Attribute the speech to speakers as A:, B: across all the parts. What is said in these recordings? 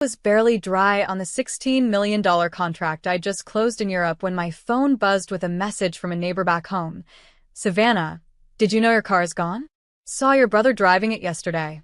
A: Was barely dry on the $16 million contract I just closed in Europe when my phone buzzed with a message from a neighbor back home. Savannah, did you know your car's gone? Saw your brother driving it yesterday.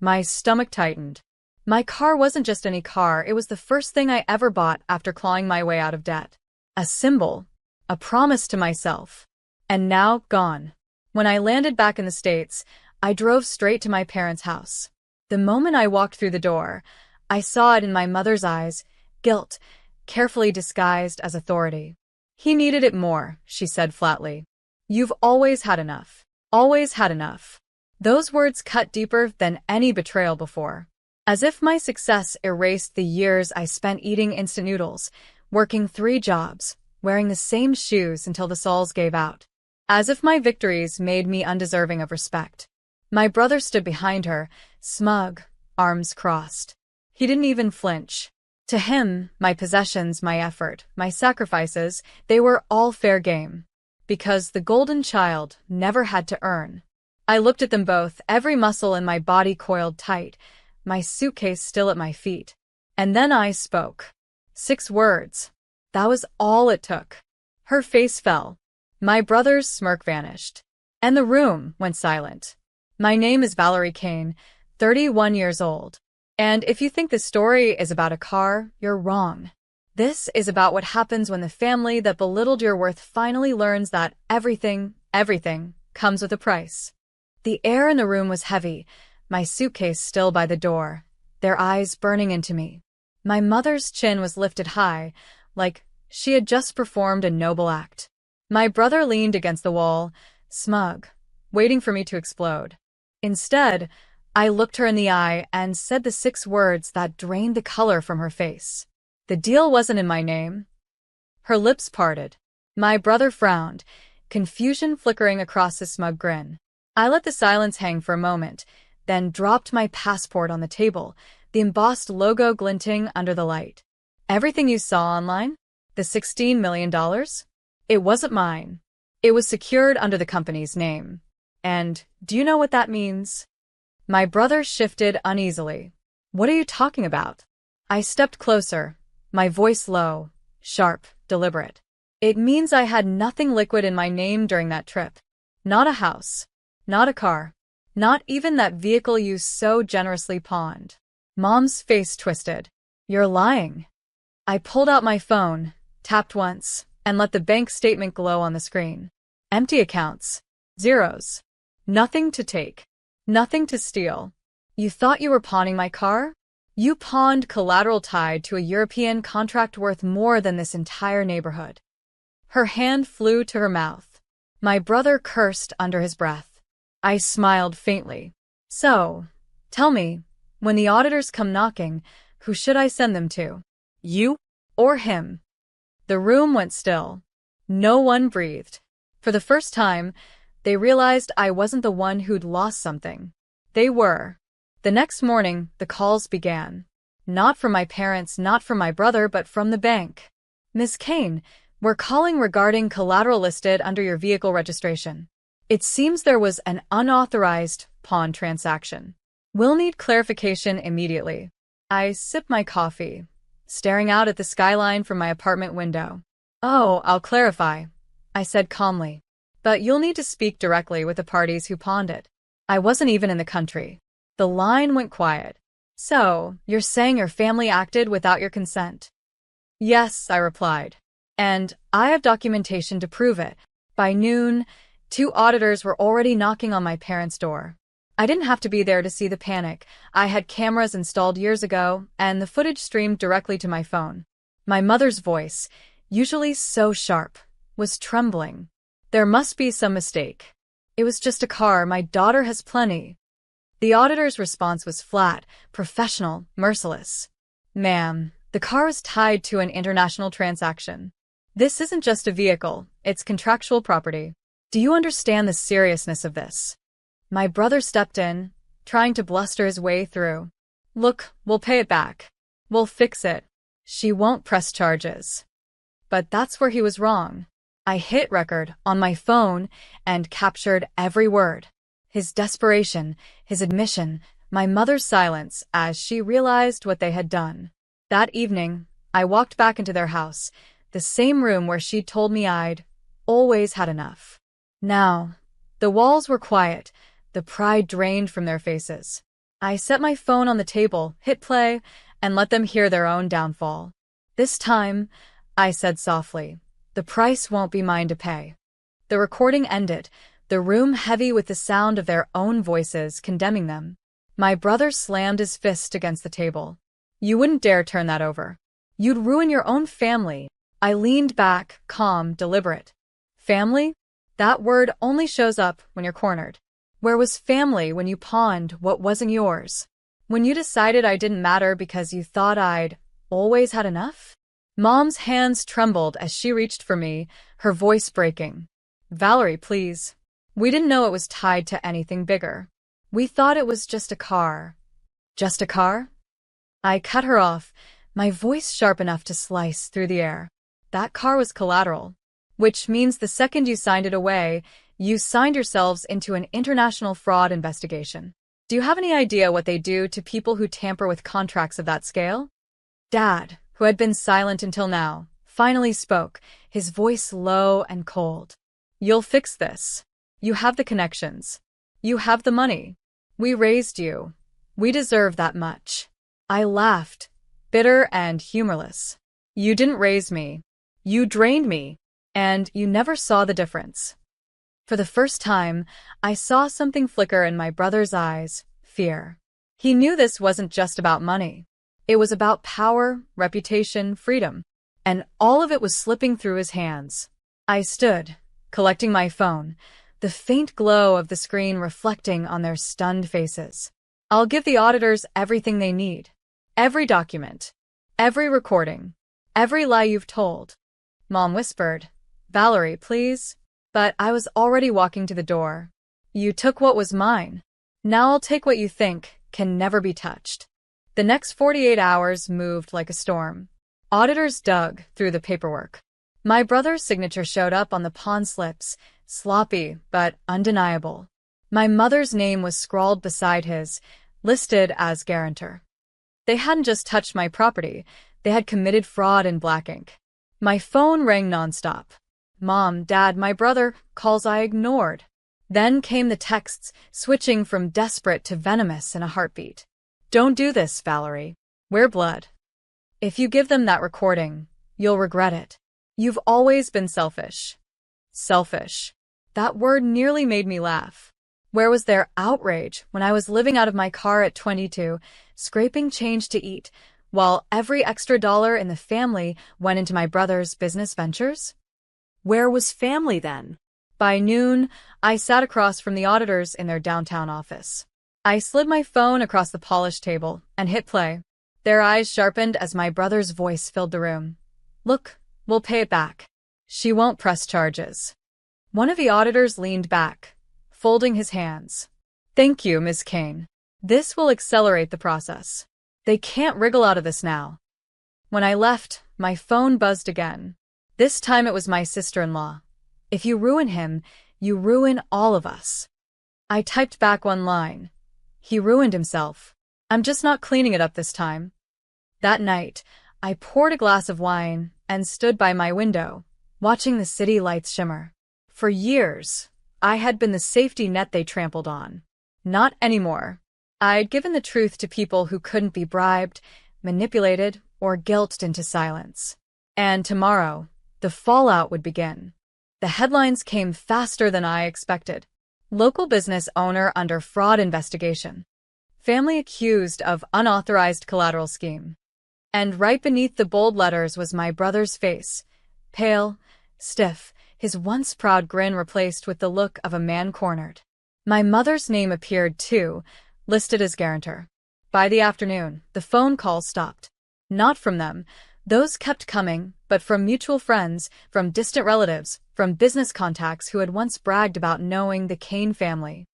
A: My stomach tightened. My car wasn't just any car, it was the first thing I ever bought after clawing my way out of debt. A symbol. A promise to myself. And now, gone. When I landed back in the States, I drove straight to my parents' house. The moment I walked through the door, I saw it in my mother's eyes, guilt, carefully disguised as authority. He needed it more, she said flatly. You've always had enough. Always had enough. Those words cut deeper than any betrayal before. As if my success erased the years I spent eating instant noodles, working 3 jobs, wearing the same shoes until the soles gave out. As if my victories made me undeserving of respect. My brother stood behind her, smug, arms crossed. He didn't even flinch. To him, my possessions, my effort, my sacrifices, they were all fair game. Because the golden child never had to earn. I looked at them both, every muscle in my body coiled tight, my suitcase still at my feet. And then I spoke. 6 words. That was all it took. Her face fell. My brother's smirk vanished. And the room went silent. My name is Valerie Kane, 31 years old. And if you think the story is about a car, you're wrong. This is about what happens when the family that belittled your worth finally learns that everything comes with a price. The air in the room was heavy, my suitcase still by the door, their eyes burning into me. My mother's chin was lifted high, like she had just performed a noble act. My brother leaned against the wall, smug, waiting for me to explode. Instead, I looked her in the eye and said the 6 words that drained the color from her face. The deal wasn't in my name. Her lips parted. My brother frowned, confusion flickering across his smug grin. I let the silence hang for a moment, then dropped my passport on the table, the embossed logo glinting under the light. Everything you saw online? The $16 million? It wasn't mine. It was secured under the company's name. And do you know what that means? My brother shifted uneasily. What are you talking about? I stepped closer, my voice low, sharp, deliberate. It means I had nothing liquid in my name during that trip. Not a house. Not a car. Not even that vehicle you so generously pawned. Mom's face twisted. You're lying. I pulled out my phone, tapped once, and let the bank statement glow on the screen. Empty accounts. Zeros. Nothing to take. Nothing to steal. You thought you were pawning my car? You pawned collateral tied to a European contract worth more than this entire neighborhood. Her hand flew to her mouth. My brother cursed under his breath. I smiled faintly. So, tell me, when the auditors come knocking, who should I send them to? You? Or him? The room went still. No one breathed. For the first time, they realized I wasn't the one who'd lost something. They were. The next morning, the calls began. Not from my parents, not from my brother, but from the bank. Miss Kane, we're calling regarding collateral listed under your vehicle registration. It seems there was an unauthorized pawn transaction. We'll need clarification immediately. I sipped my coffee, staring out at the skyline from my apartment window. Oh, I'll clarify, I said calmly. But you'll need to speak directly with the parties who pawned it. I wasn't even in the country. The line went quiet. So, you're saying your family acted without your consent? Yes, I replied. And I have documentation to prove it. By noon, 2 auditors were already knocking on my parents' door. I didn't have to be there to see the panic. I had cameras installed years ago, and the footage streamed directly to my phone. My mother's voice, usually so sharp, was trembling. There must be some mistake. It was just a car, my daughter has plenty. The auditor's response was flat, professional, merciless. Ma'am, the car is tied to an international transaction. This isn't just a vehicle, it's contractual property. Do you understand the seriousness of this? My brother stepped in, trying to bluster his way through. Look, we'll pay it back. We'll fix it. She won't press charges. But that's where he was wrong. I hit record on my phone and captured every word. His desperation, his admission, My mother's silence as she realized what they had done. That evening, I walked back into their house, the same room where she'd told me I'd always had enough. Now, the walls were quiet, the pride drained from their faces. I set my phone on the table, hit play, and let them hear their own downfall. This time, I said softly, the price won't be mine to pay. The recording ended, the room heavy with the sound of their own voices condemning them. My brother slammed his fist against the table. You wouldn't dare turn that over. You'd ruin your own family. I leaned back, calm, deliberate. Family? That word only shows up when you're cornered. Where was family when you pawned what wasn't yours? When you decided I didn't matter because you thought I'd always had enough? Mom's hands trembled as she reached for me, her voice breaking. Valerie, please. We didn't know it was tied to anything bigger. We thought it was just a car. Just a car? I cut her off, my voice sharp enough to slice through the air. That car was collateral, which means the second you signed it away, you signed yourselves into an international fraud investigation. Do you have any idea what they do to people who tamper with contracts of that scale? Dad, who had been silent until now, finally spoke, his voice low and cold. You'll fix this. You have the connections. You have the money. We raised you. We deserve that much. I laughed, bitter and humorless. You didn't raise me. You drained me. And you never saw the difference. For the first time, I saw something flicker in my brother's eyes, fear. He knew this wasn't just about money. It was about power, reputation, freedom. And all of it was slipping through his hands. I stood, collecting my phone, the faint glow of the screen reflecting on their stunned faces. I'll give the auditors everything they need. Every document. Every recording. Every lie you've told. Mom whispered, Valerie, please. But I was already walking to the door. You took what was mine. Now I'll take what you think can never be touched. The next 48 hours moved like a storm. Auditors dug through the paperwork. My brother's signature showed up on the pawn slips, sloppy but undeniable. My mother's name was scrawled beside his, listed as guarantor. They hadn't just touched my property, they had committed fraud in black ink. My phone rang nonstop. Mom, Dad, my brother, calls I ignored. Then came the texts, switching from desperate to venomous in a heartbeat. Don't do this, Valerie. We're blood. If you give them that recording, you'll regret it. You've always been selfish. Selfish. That word nearly made me laugh. Where was their outrage when I was living out of my car at 22, scraping change to eat, while every extra dollar in the family went into my brother's business ventures? Where was family then? By noon, I sat across from the auditors in their downtown office. I slid my phone across the polished table and hit play. Their eyes sharpened as my brother's voice filled the room. Look, we'll pay it back. She won't press charges. One of the auditors leaned back, folding his hands. Thank you, Ms. Kane. This will accelerate the process. They can't wriggle out of this now. When I left, my phone buzzed again. This time it was my sister-in-law. If you ruin him, you ruin all of us. I typed back one line. He ruined himself. I'm just not cleaning it up this time. That night, I poured a glass of wine and stood by my window, watching the city lights shimmer. For years, I had been the safety net they trampled on. Not anymore. I'd given the truth to people who couldn't be bribed, manipulated, or guilted into silence. And tomorrow, the fallout would begin. The headlines came faster than I expected. Local business owner under fraud investigation. Family accused of unauthorized collateral scheme. And right beneath the bold letters was my brother's face. Pale, stiff, his once proud grin replaced with the look of a man cornered. My mother's name appeared too, listed as guarantor. By the afternoon, the phone calls stopped. Not from them. Those kept coming, but from mutual friends, from distant relatives, from business contacts who had once bragged about knowing the Kane family.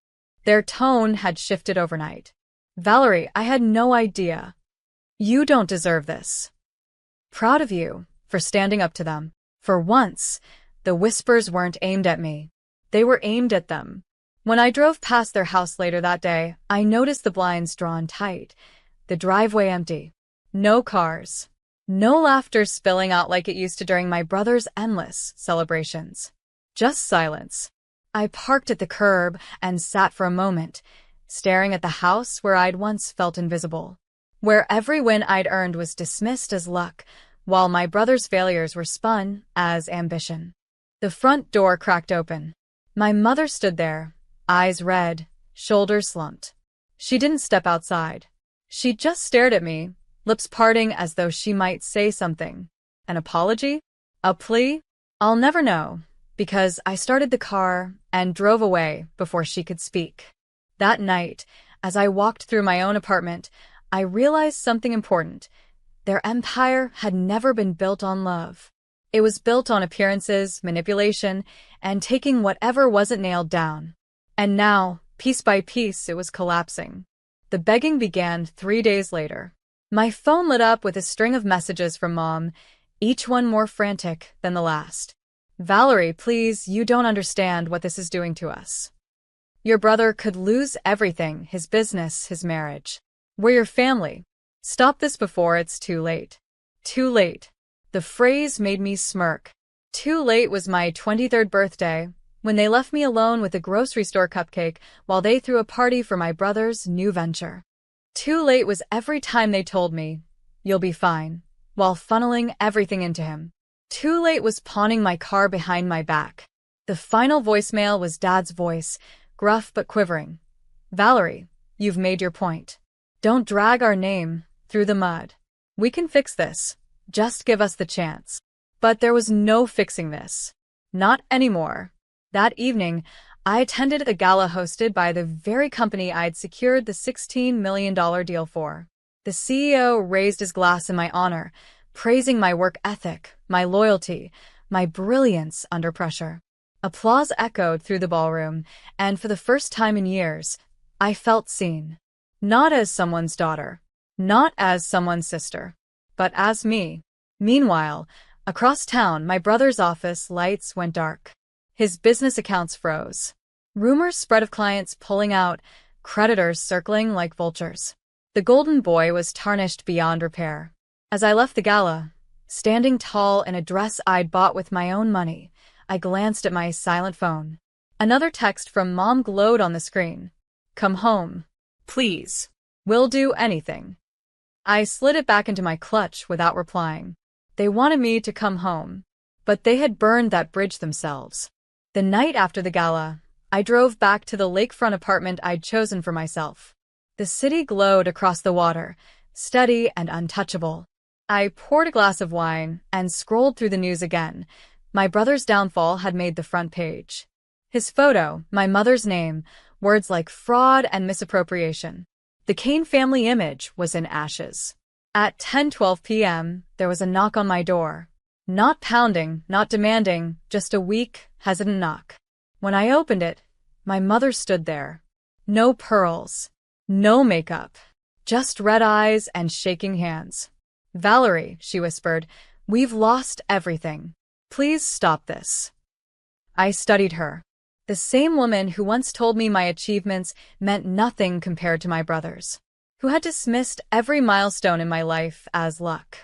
A: Their tone had shifted overnight. Valerie, I had no idea. You don't deserve this. Proud of you for standing up to them. For once, the whispers weren't aimed at me. They were aimed at them. When I drove past their house later that day, I noticed the blinds drawn tight, the driveway empty. No cars. No laughter spilling out like it used to during my brother's endless celebrations. Just silence. I parked at the curb and sat for a moment, staring at the house where I'd once felt invisible, where every win I'd earned was dismissed as luck, while my brother's failures were spun as ambition. The front door cracked open. My mother stood there, eyes red, shoulders slumped. She didn't step outside. She just stared at me, lips parting as though she might say something. An apology? A plea? I'll never know, because I started the car and drove away before she could speak. That night, as I walked through my own apartment, I realized something important. Their empire had never been built on love. It was built on appearances, manipulation, and taking whatever wasn't nailed down. And now, piece by piece, it was collapsing. The begging began 3 days later. My phone lit up with a string of messages from Mom, each one more frantic than the last. "Valerie, please, you don't understand what this is doing to us. Your brother could lose everything, his business, his marriage. We're your family. Stop this before it's too late." Too late. The phrase made me smirk. Too late was my 23rd birthday, when they left me alone with a grocery store cupcake while they threw a party for my brother's new venture. Too late was every time they told me, "You'll be fine," while funneling everything into him. Too late was pawning my car behind my back. The final voicemail was Dad's voice, gruff but quivering. "Valerie, you've made your point. Don't drag our name through the mud. We can fix this. Just give us the chance." But there was no fixing this. Not anymore. That evening, I attended a gala hosted by the very company I'd secured the $16 million deal for. The CEO raised his glass in my honor, praising my work ethic, my loyalty, my brilliance under pressure. Applause echoed through the ballroom, and for the first time in years, I felt seen. Not as someone's daughter, not as someone's sister, but as me. Meanwhile, across town, my brother's office lights went dark. His business accounts froze. Rumors spread of clients pulling out, creditors circling like vultures. The golden boy was tarnished beyond repair. As I left the gala, standing tall in a dress I'd bought with my own money, I glanced at my silent phone. Another text from Mom glowed on the screen. "Come home. Please. We'll do anything." I slid it back into my clutch without replying. They wanted me to come home, but they had burned that bridge themselves. The night after the gala, I drove back to the lakefront apartment I'd chosen for myself. The city glowed across the water, steady and untouchable. I poured a glass of wine and scrolled through the news again. My brother's downfall had made the front page. His photo, my mother's name, words like fraud and misappropriation. The Kane family image was in ashes. At 10:12 p.m., there was a knock on my door. Not pounding, not demanding, just a weak, hesitant knock. When I opened it, my mother stood there. No pearls, no makeup, just red eyes and shaking hands. "Valerie," she whispered, "we've lost everything. Please stop this." I studied her. The same woman who once told me my achievements meant nothing compared to my brother's, who had dismissed every milestone in my life as luck,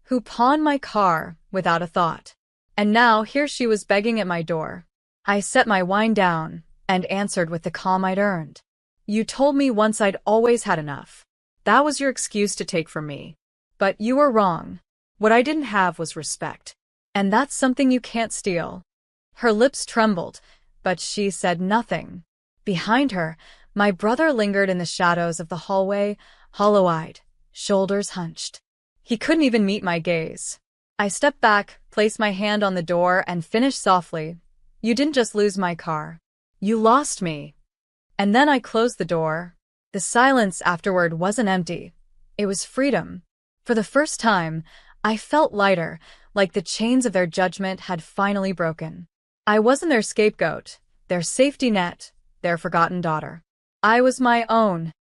A: who pawned my car without a thought. And now here she was begging at my door. I set my wine down and answered with the calm I'd earned. "You told me once I'd always had enough. That was your excuse to take from me. But you were wrong. What I didn't have was respect. And that's something you can't steal." Her lips trembled, but she said nothing. Behind her, my brother lingered in the shadows of the hallway, hollow-eyed, shoulders hunched. He couldn't even meet my gaze. I stepped back, placed my hand on the door, and finished softly. "You didn't just lose my car. You lost me." And then I closed the door. The silence afterward wasn't empty. It was freedom. For the first time, I felt lighter, like the chains of their judgment had finally broken. I wasn't their scapegoat, their safety net, their forgotten daughter. I was my own.